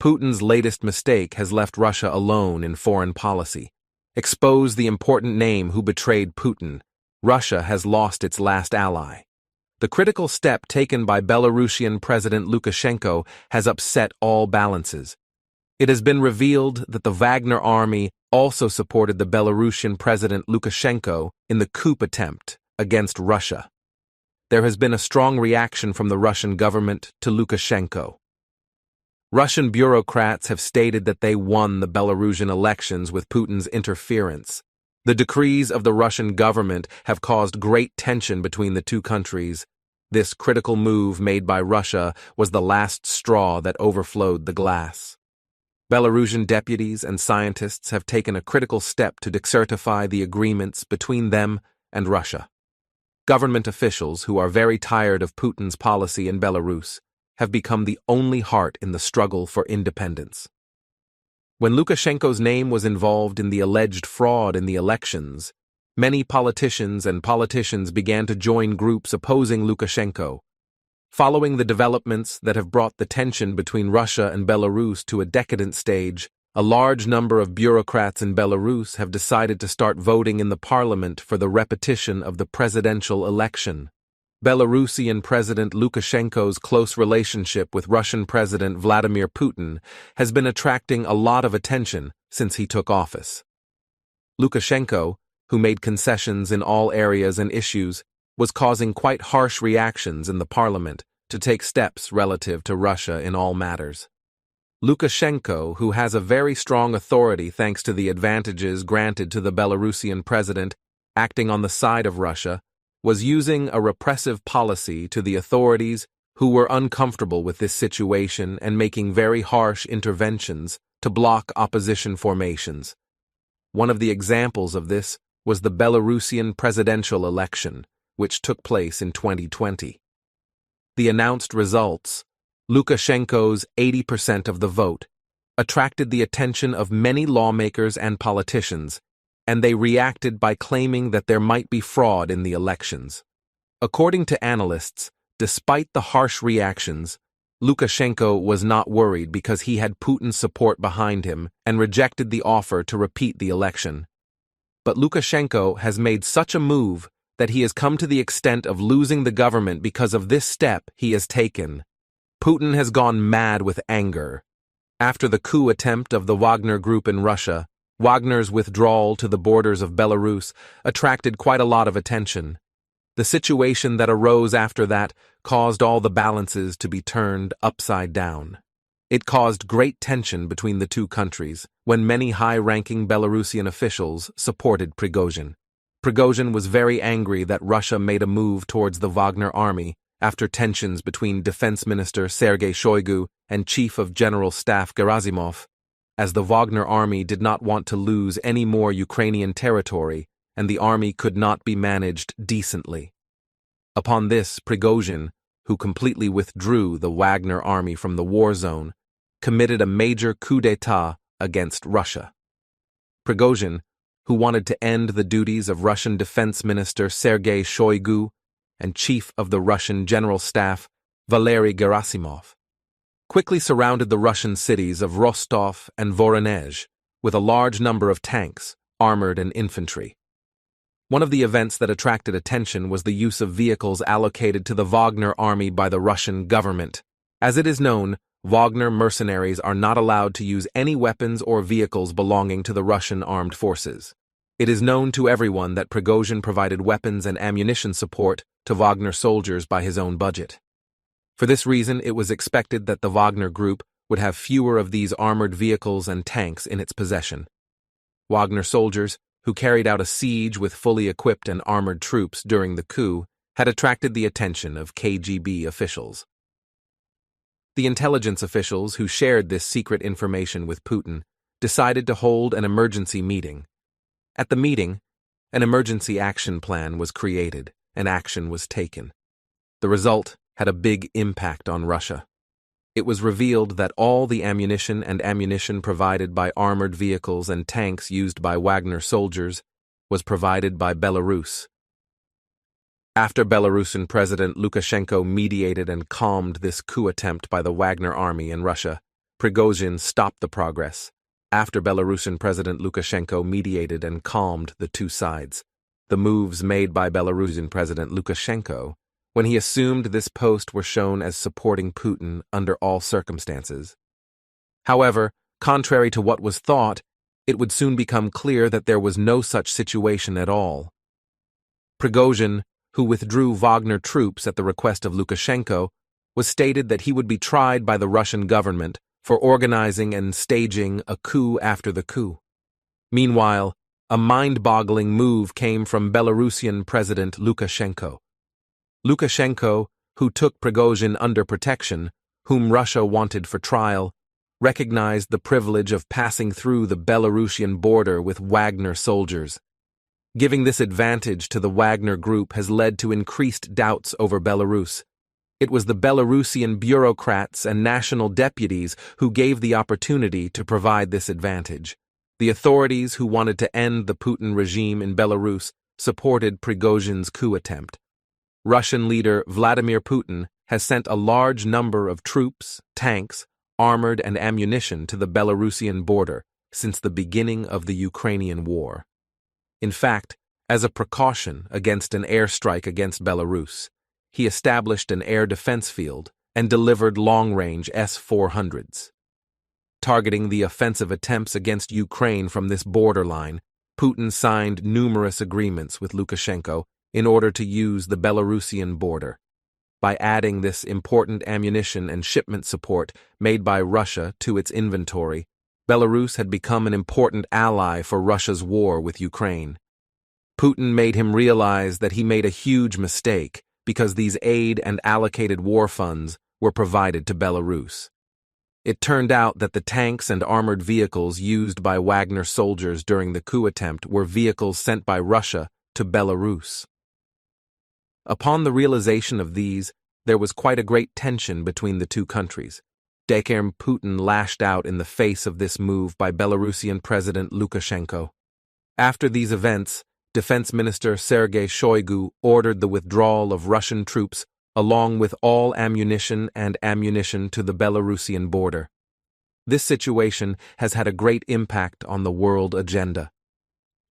Putin's latest mistake has left Russia alone in foreign policy. Expose the important name who betrayed Putin. Russia has lost its last ally. The critical step taken by Belarusian President Lukashenko has upset all balances. It has been revealed that the Wagner Army also supported the Belarusian President Lukashenko in the coup attempt against Russia. There has been a strong reaction from the Russian government to Lukashenko. Russian bureaucrats have stated that they won the Belarusian elections with Putin's interference. The decrees of the Russian government have caused great tension between the two countries. This critical move made by Russia was the last straw that overflowed the glass. Belarusian deputies and scientists have taken a critical step to decertify the agreements between them and Russia. Government officials who are very tired of Putin's policy in Belarus have become the only heart in the struggle for independence. When Lukashenko's name was involved in the alleged fraud in the elections, many politicians began to join groups opposing Lukashenko. Following the developments that have brought the tension between Russia and Belarus to a decadent stage, a large number of bureaucrats in Belarus have decided to start voting in the parliament for the repetition of the presidential election. Belarusian President Lukashenko's close relationship with Russian President Vladimir Putin has been attracting a lot of attention since he took office. Lukashenko, who made concessions in all areas and issues, was causing quite harsh reactions in the parliament to take steps relative to Russia in all matters. Lukashenko, who has a very strong authority thanks to the advantages granted to the Belarusian president acting on the side of Russia, was using a repressive policy to the authorities who were uncomfortable with this situation and making very harsh interventions to block opposition formations. One of the examples of this was the Belarusian presidential election, which took place in 2020. The announced results, Lukashenko's 80% of the vote, attracted the attention of many lawmakers and politicians, and they reacted by claiming that there might be fraud in the elections. According to analysts, despite the harsh reactions, Lukashenko was not worried because he had Putin's support behind him and rejected the offer to repeat the election. But Lukashenko has made such a move that he has come to the extent of losing the government because of this step he has taken. Putin has gone mad with anger. After the coup attempt of the Wagner group in Russia, Wagner's withdrawal to the borders of Belarus attracted quite a lot of attention. The situation that arose after that caused all the balances to be turned upside down. It caused great tension between the two countries when many high-ranking Belarusian officials supported Prigozhin. Prigozhin was very angry that Russia made a move towards the Wagner Army after tensions between Defense Minister Sergei Shoigu and Chief of General Staff Gerasimov, as the Wagner Army did not want to lose any more Ukrainian territory and the army could not be managed decently. Upon this, Prigozhin, who completely withdrew the Wagner Army from the war zone, committed a major coup d'état against Russia. Prigozhin, who wanted to end the duties of Russian Defense Minister Sergei Shoigu and Chief of the Russian General Staff Valery Gerasimov, quickly surrounded the Russian cities of Rostov and Voronezh with a large number of tanks, armored and infantry. One of the events that attracted attention was the use of vehicles allocated to the Wagner Army by the Russian government. As it is known, Wagner mercenaries are not allowed to use any weapons or vehicles belonging to the Russian armed forces. It is known to everyone that Prigozhin provided weapons and ammunition support to Wagner soldiers by his own budget. For this reason, it was expected that the Wagner group would have fewer of these armored vehicles and tanks in its possession. Wagner soldiers, who carried out a siege with fully equipped and armored troops during the coup, had attracted the attention of KGB officials. The intelligence officials who shared this secret information with Putin decided to hold an emergency meeting. At the meeting, an emergency action plan was created and action was taken. The result had a big impact on Russia. It was revealed that all the ammunition provided by armored vehicles and tanks used by Wagner soldiers was provided by Belarus. After Belarusian President Lukashenko mediated and calmed this coup attempt by the Wagner Army in Russia, Prigozhin stopped the progress after Belarusian President Lukashenko mediated and calmed the two sides. The moves made by Belarusian President Lukashenko, when he assumed this post, were shown as supporting Putin under all circumstances. However, contrary to what was thought, it would soon become clear that there was no such situation at all. Prigozhin, who withdrew Wagner troops at the request of Lukashenko, was stated that he would be tried by the Russian government for organizing and staging a coup after the coup. Meanwhile, a mind-boggling move came from Belarusian President Lukashenko. Lukashenko, who took Prigozhin under protection, whom Russia wanted for trial, recognized the privilege of passing through the Belarusian border with Wagner soldiers. Giving this advantage to the Wagner group has led to increased doubts over Belarus. It was the Belarusian bureaucrats and national deputies who gave the opportunity to provide this advantage. The authorities who wanted to end the Putin regime in Belarus supported Prigozhin's coup attempt. Russian leader Vladimir Putin has sent a large number of troops, tanks, armored and ammunition to the Belarusian border since the beginning of the Ukrainian War. In fact, as a precaution against an airstrike against Belarus, he established an air defense field and delivered long-range S-400s. Targeting the offensive attempts against Ukraine from this borderline, Putin signed numerous agreements with Lukashenko in order to use the Belarusian border. By adding this important ammunition and shipment support made by Russia to its inventory, Belarus had become an important ally for Russia's war with Ukraine. Putin made him realize that he made a huge mistake because these aid and allocated war funds were provided to Belarus. It turned out that the tanks and armored vehicles used by Wagner soldiers during the coup attempt were vehicles sent by Russia to Belarus. Upon the realization of these, there was quite a great tension between the two countries. Putin lashed out in the face of this move by Belarusian President Lukashenko. After these events, Defense Minister Sergei Shoigu ordered the withdrawal of Russian troops along with all ammunition to the Belarusian border. This situation has had a great impact on the world agenda.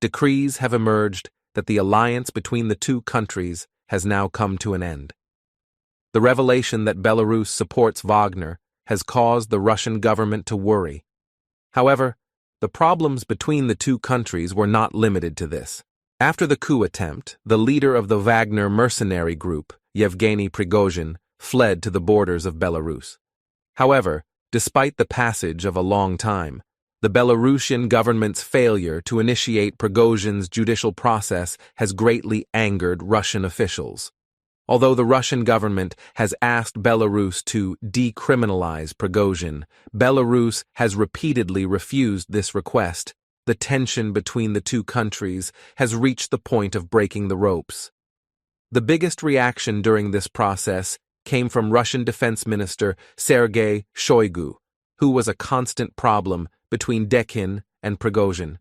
Decrees have emerged that the alliance between the two countries has now come to an end. The revelation that Belarus supports Wagner has caused the Russian government to worry. However, the problems between the two countries were not limited to this. After the coup attempt, the leader of the Wagner mercenary group, Yevgeny Prigozhin, fled to the borders of Belarus. However, despite the passage of a long time, the Belarusian government's failure to initiate Prigozhin's judicial process has greatly angered Russian officials. Although the Russian government has asked Belarus to decriminalize Prigozhin, Belarus has repeatedly refused this request. The tension between the two countries has reached the point of breaking the ropes. The biggest reaction during this process came from Russian Defense Minister Sergei Shoigu, who was a constant problem between Dekhin and Prigozhin.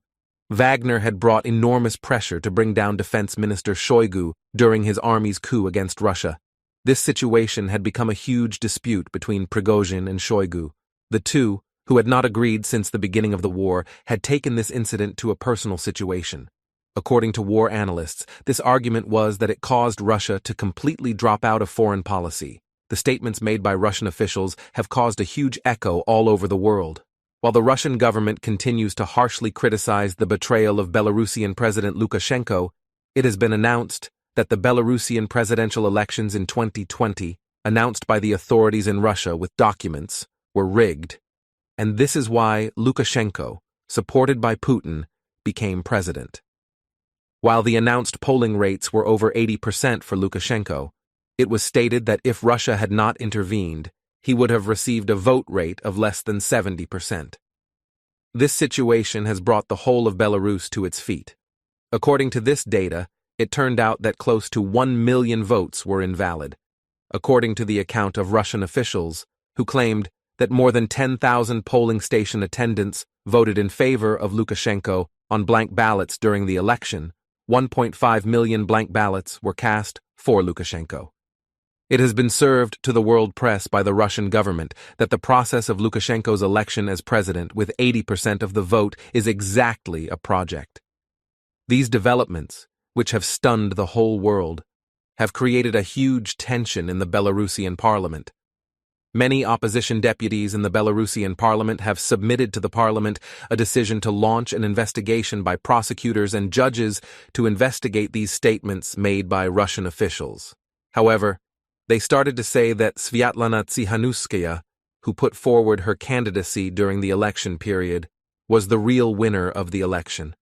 Wagner had brought enormous pressure to bring down Defense Minister Shoigu during his army's coup against Russia. This situation had become a huge dispute between Prigozhin and Shoigu. The two, who had not agreed since the beginning of the war, had taken this incident to a personal situation. According to war analysts, this argument was that it caused Russia to completely drop out of foreign policy. The statements made by Russian officials have caused a huge echo all over the world. While the Russian government continues to harshly criticize the betrayal of Belarusian President Lukashenko, it has been announced that the Belarusian presidential elections in 2020, announced by the authorities in Russia with documents, were rigged. And this is why Lukashenko, supported by Putin, became president. While the announced polling rates were over 80% for Lukashenko, it was stated that if Russia had not intervened, he would have received a vote rate of less than 70%. This situation has brought the whole of Belarus to its feet. According to this data, it turned out that close to 1 million votes were invalid, according to the account of Russian officials, who claimed that more than 10,000 polling station attendants voted in favor of Lukashenko on blank ballots during the election. 1.5 million blank ballots were cast for Lukashenko. It has been served to the world press by the Russian government that the process of Lukashenko's election as president with 80% of the vote is exactly a project. These developments, which have stunned the whole world, have created a huge tension in the Belarusian Parliament. Many opposition deputies in the Belarusian Parliament have submitted to the Parliament a decision to launch an investigation by prosecutors and judges to investigate these statements made by Russian officials. However, they started to say that Svetlana Tikhanuskaya, who put forward her candidacy during the election period, was the real winner of the election.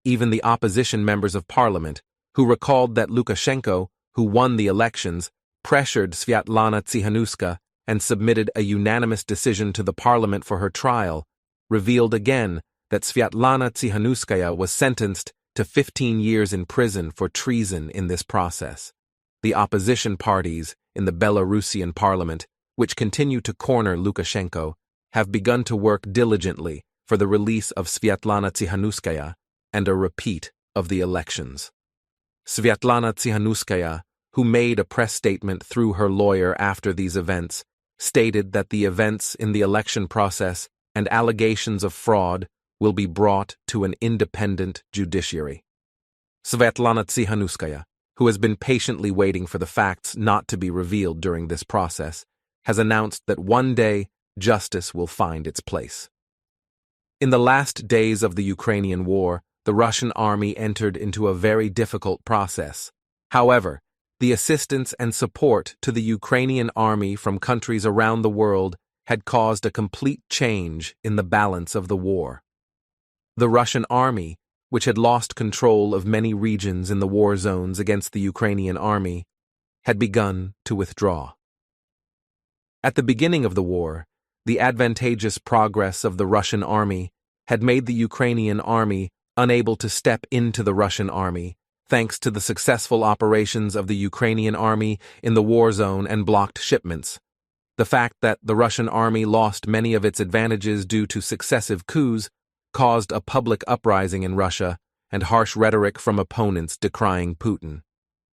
Even the opposition members of Parliament, who recalled that Lukashenko, who won the elections, pressured Svetlana Tikhanuskaya and submitted a unanimous decision to the Parliament for her trial, revealed again that Svetlana Tikhanuskaya was sentenced to 15 years in prison for treason in this process. The opposition parties in the Belarusian Parliament, which continue to corner Lukashenko, have begun to work diligently for the release of Svetlana Tikhanuskaya and a repeat of the elections. Svetlana Tikhanuskaya, who made a press statement through her lawyer after these events, stated that the events in the election process and allegations of fraud will be brought to an independent judiciary. Svetlana Tikhanuskaya, who has been patiently waiting for the facts not to be revealed during this process, has announced that one day justice will find its place. In the last days of the Ukrainian War, the Russian army entered into a very difficult process. However, the assistance and support to the Ukrainian army from countries around the world had caused a complete change in the balance of the war. The Russian army, which had lost control of many regions in the war zones against the Ukrainian army, had begun to withdraw. At the beginning of the war, the advantageous progress of the Russian army had made the Ukrainian army unable to step into the Russian army, thanks to the successful operations of the Ukrainian army in the war zone and blocked shipments. The fact that the Russian army lost many of its advantages due to successive coups caused a public uprising in Russia and harsh rhetoric from opponents decrying Putin.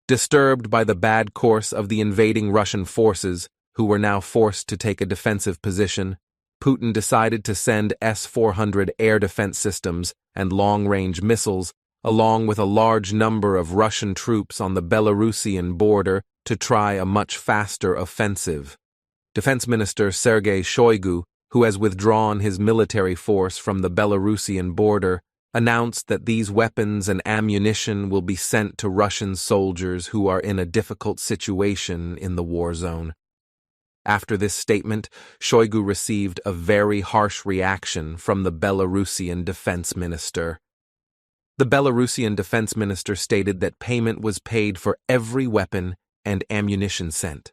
Disturbed by the bad course of the invading Russian forces, who were now forced to take a defensive position, Putin decided to send S-400 air defense systems and long-range missiles along with a large number of Russian troops on the Belarusian border to try a much faster offensive. Defense Minister Sergei Shoigu, who has withdrawn his military force from the Belarusian border, announced that these weapons and ammunition will be sent to Russian soldiers who are in a difficult situation in the war zone. After this statement, Shoigu received a very harsh reaction from the Belarusian defense minister. The Belarusian defense minister stated that payment was paid for every weapon and ammunition sent.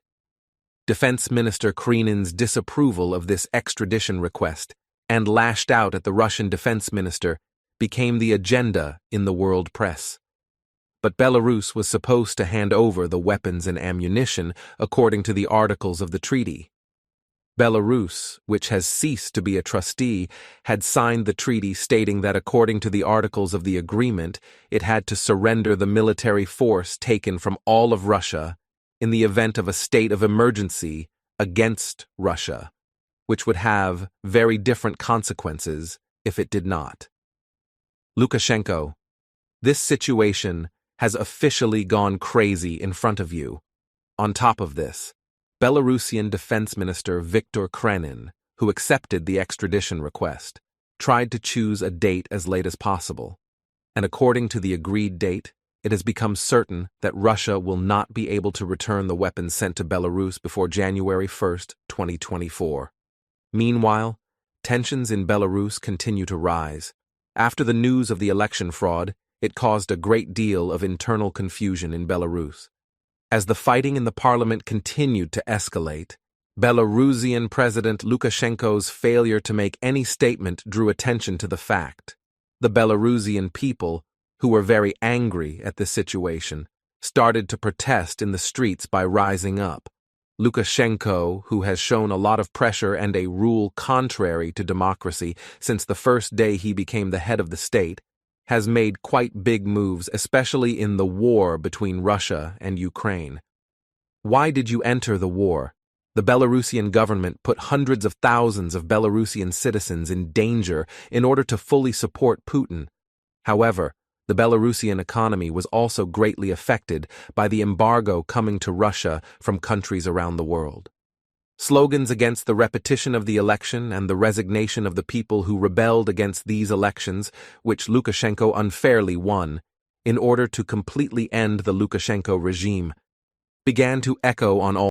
Defense Minister Krynin's disapproval of this extradition request and lashed out at the Russian defense minister became the agenda in the world press. But Belarus was supposed to hand over the weapons and ammunition according to the articles of the treaty. Belarus, which has ceased to be a trustee, had signed the treaty stating that according to the articles of the agreement, it had to surrender the military force taken from all of Russia in the event of a state of emergency against Russia, which would have very different consequences if it did not. Lukashenko, this situation has officially gone crazy in front of you. On top of this, Belarusian Defense Minister Viktor Krynin, who accepted the extradition request, tried to choose a date as late as possible, and according to the agreed date, it has become certain that Russia will not be able to return the weapons sent to Belarus before January 1st, 2024. Meanwhile, tensions in Belarus continue to rise. After the news of the election fraud, it caused a great deal of internal confusion in Belarus. As the fighting in the parliament continued to escalate, Belarusian President Lukashenko's failure to make any statement drew attention to the fact. The Belarusian people, who were very angry at this situation, started to protest in the streets by rising up. Lukashenko, who has shown a lot of pressure and a rule contrary to democracy since the first day he became the head of the state, has made quite big moves, especially in the war between Russia and Ukraine. Why did you enter the war? The Belarusian government put hundreds of thousands of Belarusian citizens in danger in order to fully support Putin. However, the Belarusian economy was also greatly affected by the embargo coming to Russia from countries around the world. Slogans against the repetition of the election and the resignation of the people who rebelled against these elections, which Lukashenko unfairly won, in order to completely end the Lukashenko regime, began to echo on all